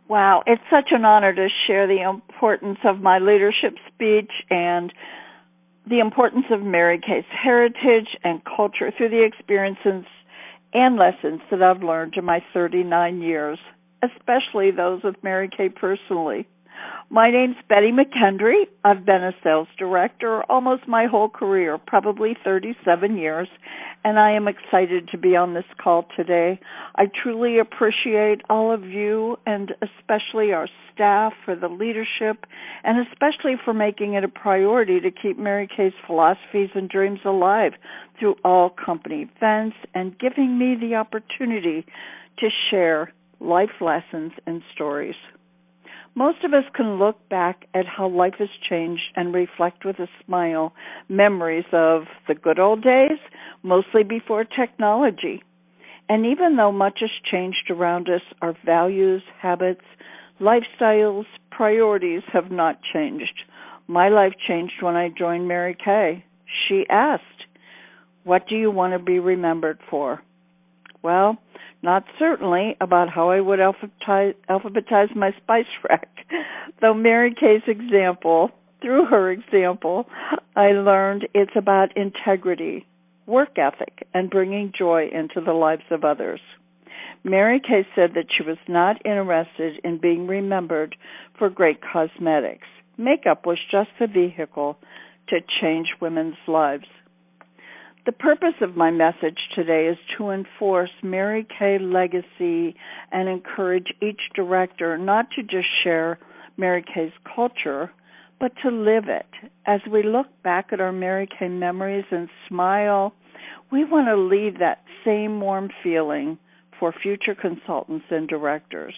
Wow, it's such an honor to share the importance of my leadership speech and the importance of Mary Kay's heritage and culture through the experiences and lessons that I've learned in my 39 years, especially those with Mary Kay personally. My name's Betty McKendry. I've been a sales director almost my whole career, probably 37 years, and I am excited to be on this call today. I truly appreciate all of you and especially our staff for the leadership and especially for making it a priority to keep Mary Kay's philosophies and dreams alive through all company events and giving me the opportunity to share life lessons and stories. Most of us can look back at how life has changed and reflect with a smile memories of the good old days, mostly before technology. And even though much has changed around us, our values, habits, lifestyles, priorities have not changed. My life changed when I joined Mary Kay. She asked, "What do you want to be remembered for?" Well, not certainly about how I would alphabetize my spice rack, though Mary Kay's example, through her example, I learned it's about integrity, work ethic, and bringing joy into the lives of others. Mary Kay said that she was not interested in being remembered for great cosmetics. Makeup was just the vehicle to change women's lives. The purpose of my message today is to enforce Mary Kay legacy and encourage each director not to just share Mary Kay's culture, but to live it. As we look back at our Mary Kay memories and smile, we want to leave that same warm feeling for future consultants and directors.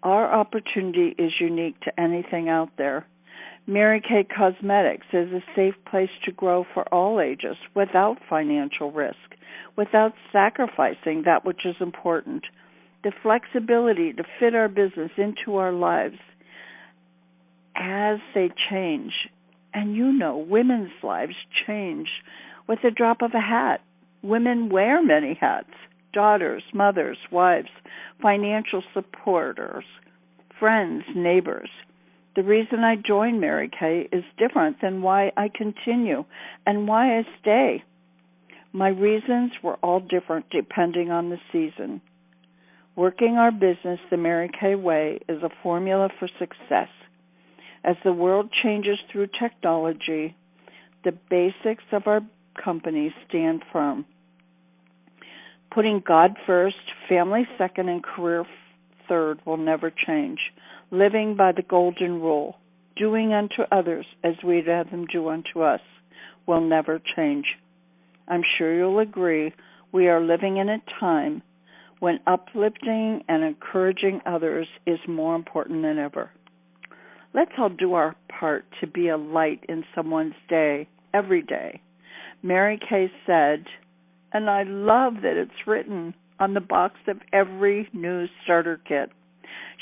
Our opportunity is unique to anything out there. Mary Kay Cosmetics is a safe place to grow for all ages without financial risk, without sacrificing that which is important, the flexibility to fit our business into our lives as they change. And you know, women's lives change with the drop of a hat. Women wear many hats: daughters, mothers, wives, financial supporters, friends, neighbors. The reason I joined Mary Kay is different than why I continue and why I stay. My reasons were all different depending on the season. Working our business the Mary Kay way is a formula for success. As the world changes through technology, the basics of our company stand firm. Putting God first, family second, and career third will never change. Living by the golden rule, doing unto others as we'd have them do unto us, will never change. I'm sure you'll agree we are living in a time when uplifting and encouraging others is more important than ever. Let's all do our part to be a light in someone's day, every day. Mary Kay said, and I love that it's written on the box of every new starter kit,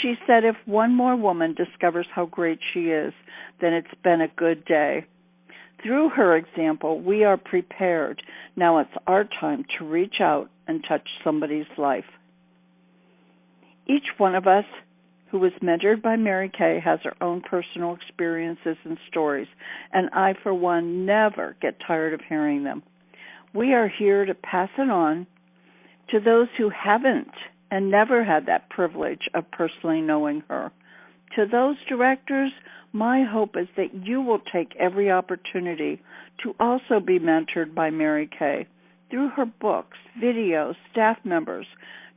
she said, if one more woman discovers how great she is, then it's been a good day. Through her example, we are prepared. Now it's our time to reach out and touch somebody's life. Each one of us who was mentored by Mary Kay has her own personal experiences and stories, and I, for one, never get tired of hearing them. We are here to pass it on to those who haven't and never had that privilege of personally knowing her. To those directors, my hope is that you will take every opportunity to also be mentored by Mary Kay through her books, videos, staff members,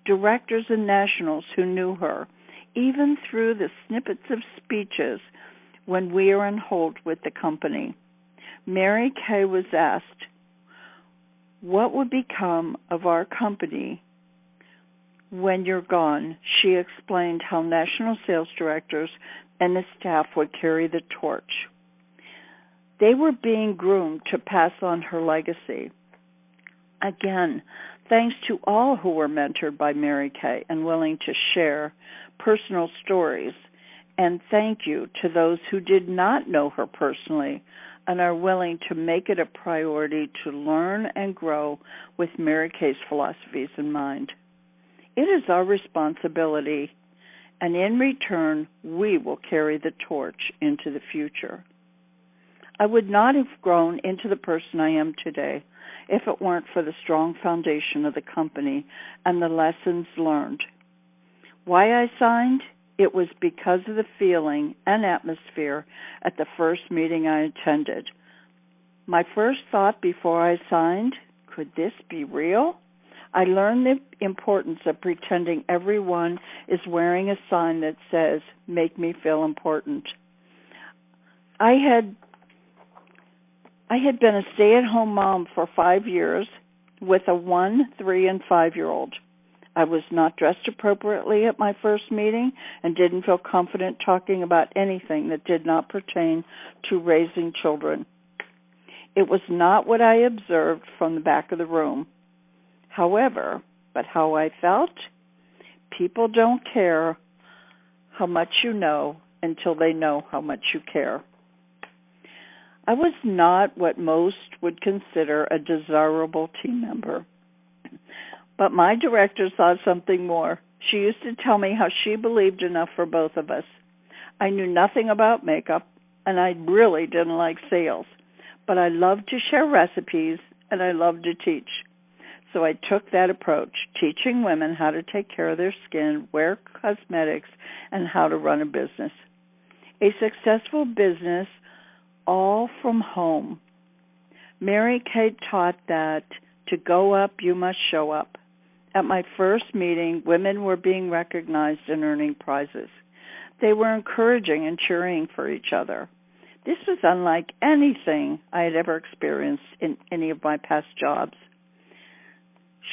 directors and nationals who knew her, even through the snippets of speeches when we are on hold with the company. Mary Kay was asked, what would become of our company when you're gone? She explained how national sales directors and the staff would carry the torch. They were being groomed to pass on her legacy. Again, thanks to all who were mentored by Mary Kay and willing to share personal stories, and thank you to those who did not know her personally and are willing to make it a priority to learn and grow with Mary Kay's philosophies in mind. It is our responsibility and in return, we will carry the torch into the future. I would not have grown into the person I am today if it weren't for the strong foundation of the company and the lessons learned. Why I signed? It was because of the feeling and atmosphere at the first meeting I attended. My first thought before I signed, could this be real? I learned the importance of pretending everyone is wearing a sign that says, "Make me feel important." I had been a stay-at-home mom for 5 years with a 1, 3, and 5-year-old. I was not dressed appropriately at my first meeting and didn't feel confident talking about anything that did not pertain to raising children. It was not what I observed from the back of the room. However, but how I felt? People don't care how much you know until they know how much you care. I was not what most would consider a desirable team member. But my director saw something more. She used to tell me how she believed enough for both of us. I knew nothing about makeup, and I really didn't like sales. But I loved to share recipes, and I loved to teach. So I took that approach, teaching women how to take care of their skin, wear cosmetics, and how to run a business. A successful business, all from home. Mary Kay taught that to go up, you must show up. At my first meeting, women were being recognized and earning prizes. They were encouraging and cheering for each other. This was unlike anything I had ever experienced in any of my past jobs.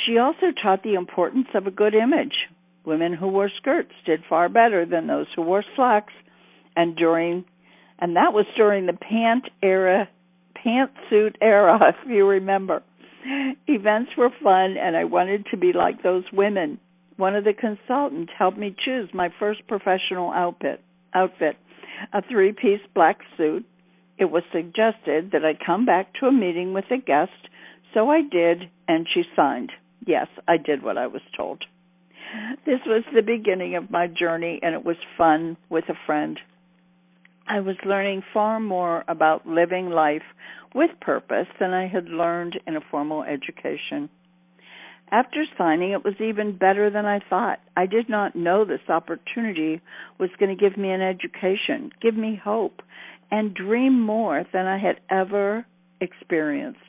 She also taught the importance of a good image. Women who wore skirts did far better than those who wore slacks, and that was during the pantsuit era, if you remember. Events were fun, and I wanted to be like those women. One of the consultants helped me choose my first professional outfit, a 3-piece black suit. It was suggested that I come back to a meeting with a guest, so I did, and she signed. Yes, I did what I was told. This was the beginning of my journey, and it was fun with a friend. I was learning far more about living life with purpose than I had learned in a formal education. After signing, it was even better than I thought. I did not know this opportunity was going to give me an education, give me hope, and dream more than I had ever experienced.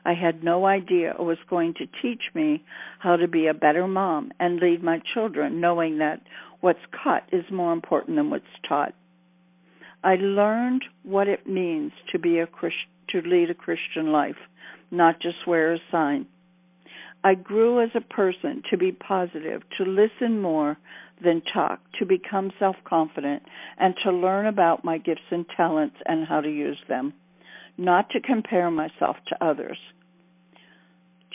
I had no idea it was going to teach me how to be a better mom and lead my children, knowing that what's caught is more important than what's taught. I learned what it means to lead a Christian life, not just wear a sign. I grew as a person to be positive, to listen more than talk, to become self-confident, and to learn about my gifts and talents and how to use them, not to compare myself to others.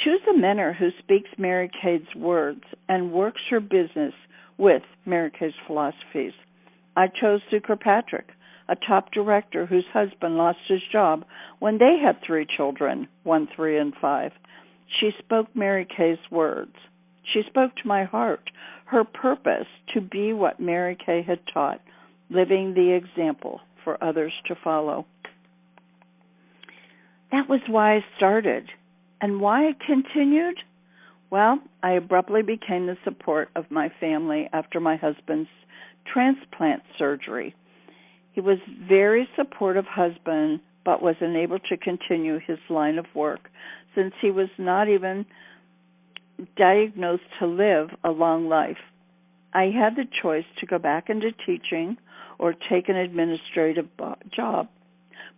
Choose a mentor who speaks Mary Kay's words and works her business with Mary Kay's philosophies. I chose Sue Kirkpatrick, a top director whose husband lost his job when they had 3 children, 1, 3, and 5. She spoke Mary Kay's words. She spoke to my heart, her purpose to be what Mary Kay had taught, living the example for others to follow. That was why I started. And why it continued? Well, I abruptly became the support of my family after my husband's transplant surgery. He was a very supportive husband, but was unable to continue his line of work since he was not even diagnosed to live a long life. I had the choice to go back into teaching or take an administrative job.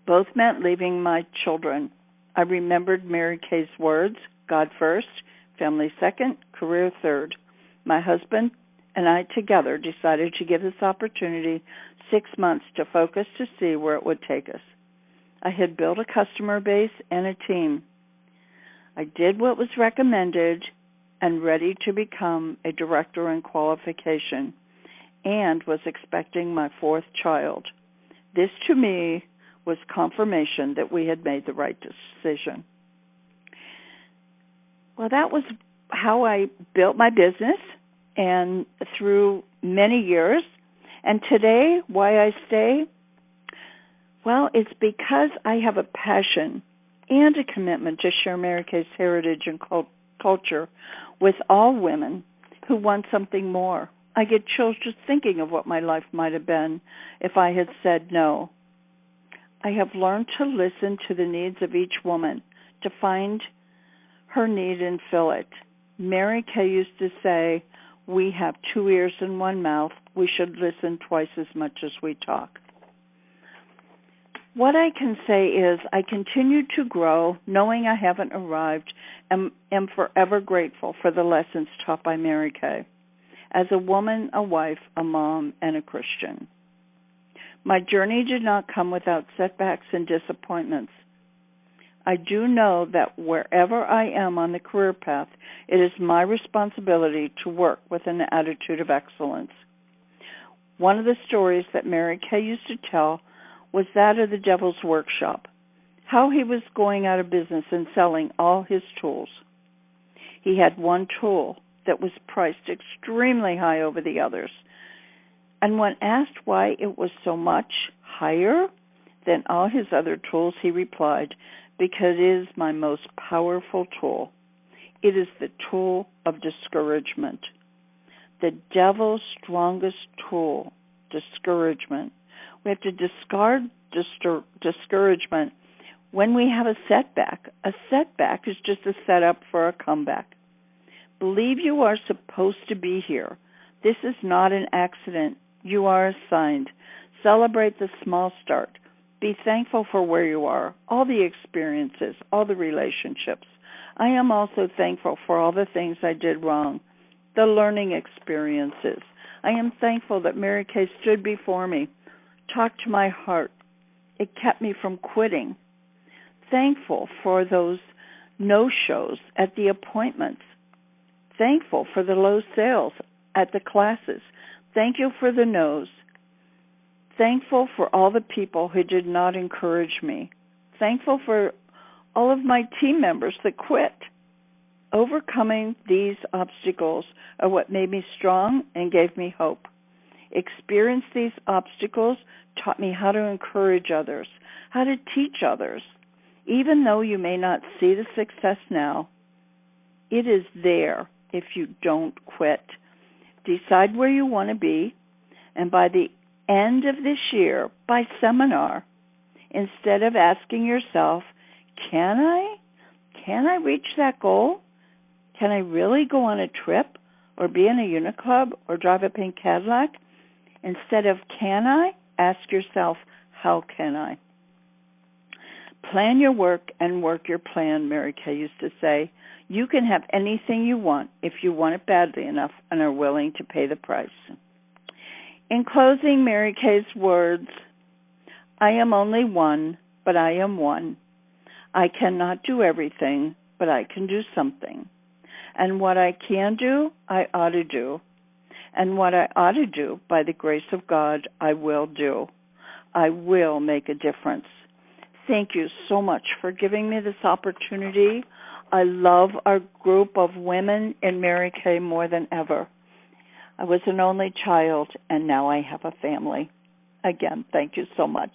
Both meant leaving my children. I remembered Mary Kay's words, God first, family second, career third. My husband and I together decided to give this opportunity 6 months to focus to see where it would take us. I had built a customer base and a team. I did what was recommended and ready to become a director in qualification and was expecting my 4th child. This, to me, was confirmation that we had made the right decision. Well, that was how I built my business, and through many years, And today, why I stay? Well, it's because I have a passion and a commitment to share Mary Kay's heritage and culture with all women who want something more. I get chills just thinking of what my life might have been if I had said no. I have learned to listen to the needs of each woman, to find her need and fill it. Mary Kay used to say, "We have 2 ears and 1 mouth. We should listen twice as much as we talk." What I can say is I continue to grow, knowing I haven't arrived, and am forever grateful for the lessons taught by Mary Kay as a woman, a wife, a mom, and a Christian. My journey did not come without setbacks and disappointments. I do know that wherever I am on the career path, it is my responsibility to work with an attitude of excellence. One of the stories that Mary Kay used to tell was that of the devil's workshop, how he was going out of business and selling all his tools. He had one tool that was priced extremely high over the others. And when asked why it was so much higher than all his other tools, he replied, "Because it is my most powerful tool. It is the tool of discouragement." The devil's strongest tool, discouragement. We have to discard discouragement when we have a setback. A setback is just a setup for a comeback. Believe you are supposed to be here. This is not an accident. You are assigned. Celebrate the small start. Be thankful for where you are, all the experiences, all the relationships. I am also thankful for all the things I did wrong, the learning experiences. I am thankful that Mary Kay stood before me, talked to my heart. It kept me from quitting. Thankful for those no-shows at the appointments. Thankful for the low sales at the classes. Thank you for the no's. Thankful for all the people who did not encourage me. Thankful for all of my team members that quit. Overcoming these obstacles are what made me strong and gave me hope. Experience these obstacles taught me how to encourage others, how to teach others. Even though you may not see the success now, it is there if you don't quit. Decide where you want to be, and by the end of this year, by seminar, instead of asking yourself, can I reach that goal? Can I really go on a trip or be in a Uniclub or drive a pink Cadillac? Instead of can I, ask yourself, how can I? Plan your work and work your plan, Mary Kay used to say. You can have anything you want if you want it badly enough and are willing to pay the price. In closing, Mary Kay's words, I am only one, but I am one. I cannot do everything, but I can do something. And what I can do, I ought to do. And what I ought to do, by the grace of God, I will do. I will make a difference. Thank you so much for giving me this opportunity. I love our group of women in Mary Kay more than ever. I was an only child, and now I have a family. Again, thank you so much.